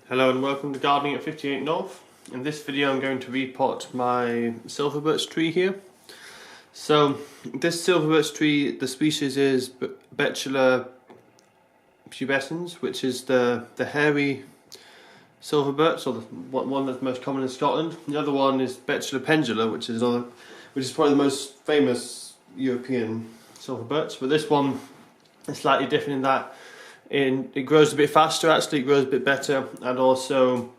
Hello and welcome to Gardening at 58 North. In this video I'm going to repot my silver birch tree here. So this silver birch tree, the species is Betula pubescens, which is the hairy silver birch, or the one that's most common in Scotland. The other one is Betula pendula, which is probably the most famous European silver birch. But this one is slightly different in that it grows a bit faster, actually. It grows a bit better, and also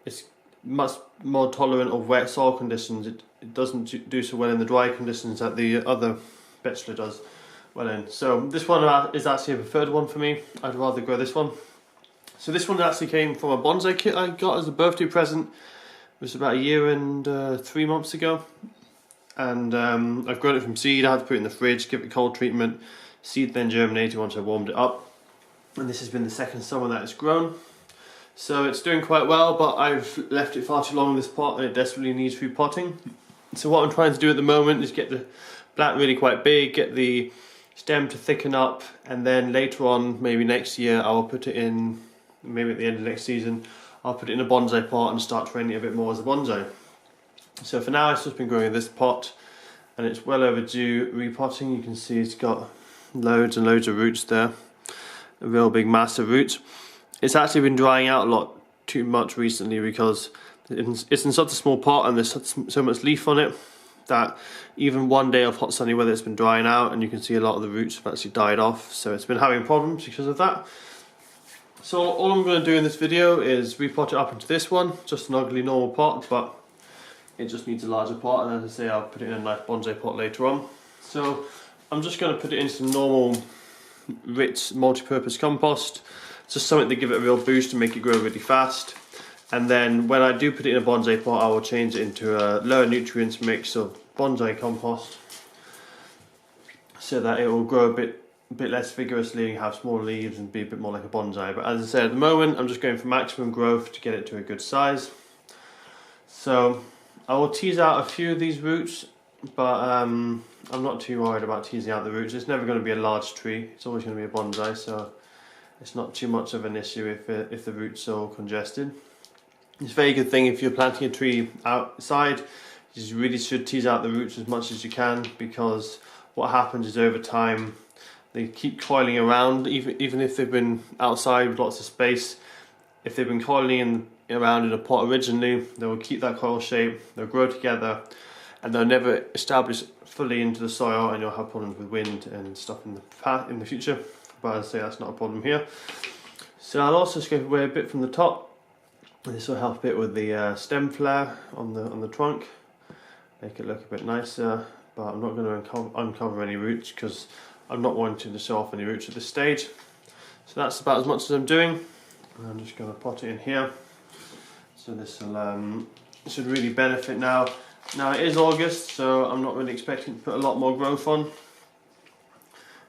it's much more tolerant of wet soil conditions. It doesn't do so well in the dry conditions that the other Betula does well in. So this one is actually a preferred one for me. I'd rather grow this one. So this one actually came from a bonsai kit I got as a birthday present. It was about a year and 3 months ago, and I've grown it from seed. I had to put it in the fridge, give it cold treatment. Seed then germinated once I warmed it up. And this has been the second summer that it's grown. So it's doing quite well, but I've left it far too long in this pot and it desperately needs repotting. So what I'm trying to do at the moment is get the plant really quite big, get the stem to thicken up, and then later on, maybe next year, I'll put it in, maybe at the end of next season, I'll put it in a bonsai pot and start training it a bit more as a bonsai. So for now, it's just been growing in this pot and it's well overdue repotting. You can see it's got loads and loads of roots there. A real big mass of roots. It's actually been drying out a lot too much recently because it's in such a small pot and there's so much leaf on it that even one day of hot sunny weather it's been drying out, and you can see a lot of the roots have actually died off. So it's been having problems because of that. So all I'm going to do in this video is repot it up into this one, just an ugly normal pot, but it just needs a larger pot, and as I say, I'll put it in a nice bonsai pot later on. So I'm just going to put it into some normal rich multi-purpose compost, just something to give it a real boost and make it grow really fast. And then when I do put it in a bonsai pot, I will change it into a lower nutrients mix of bonsai compost so that it will grow a bit less vigorously, have small leaves and be a bit more like a bonsai. But as I said, at the moment I'm just going for maximum growth to get it to a good size. So I will tease out a few of these roots, but I'm not too worried about teasing out the roots. It's never going to be a large tree, it's always going to be a bonsai, so it's not too much of an issue if the roots are all congested. It's a very good thing if you're planting a tree outside. You really should tease out the roots as much as you can, because what happens is over time they keep coiling around, even if they've been outside with lots of space. If they've been coiling around in a pot originally, they will keep that coil shape, they'll grow together, and they'll never establish fully into the soil, and you'll have problems with wind and stuff in the future. But as I say, that's not a problem here. So I'll also scrape away a bit from the top. This will help a bit with the stem flare on the trunk, make it look a bit nicer. But I'm not going to uncover any roots because I'm not wanting to show off any roots at this stage. So that's about as much as I'm doing. And I'm just going to pot it in here. So this will should really benefit now. Now it is August, so I'm not really expecting to put a lot more growth on.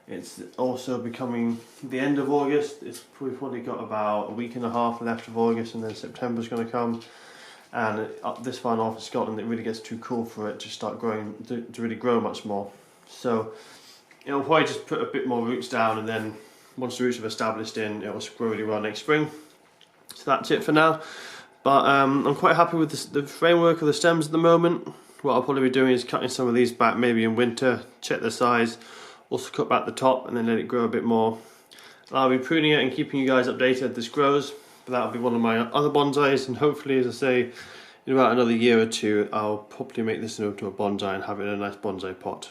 It's also becoming the end of August. We've probably got about a week and a half left of August, and then September's going to come. And up this far north of Scotland, it really gets too cool for it to start growing, to really grow much more. So it'll probably just put a bit more roots down, and then once the roots have established in, it will grow really well next spring. So that's it for now. But I'm quite happy with the framework of the stems at the moment. What I'll probably be doing is cutting some of these back maybe in winter, check the size, also cut back the top and then let it grow a bit more. And I'll be pruning it and keeping you guys updated as this grows. But that'll be one of my other bonsais, and hopefully, as I say, in about another year or two, I'll probably make this into a bonsai and have it in a nice bonsai pot.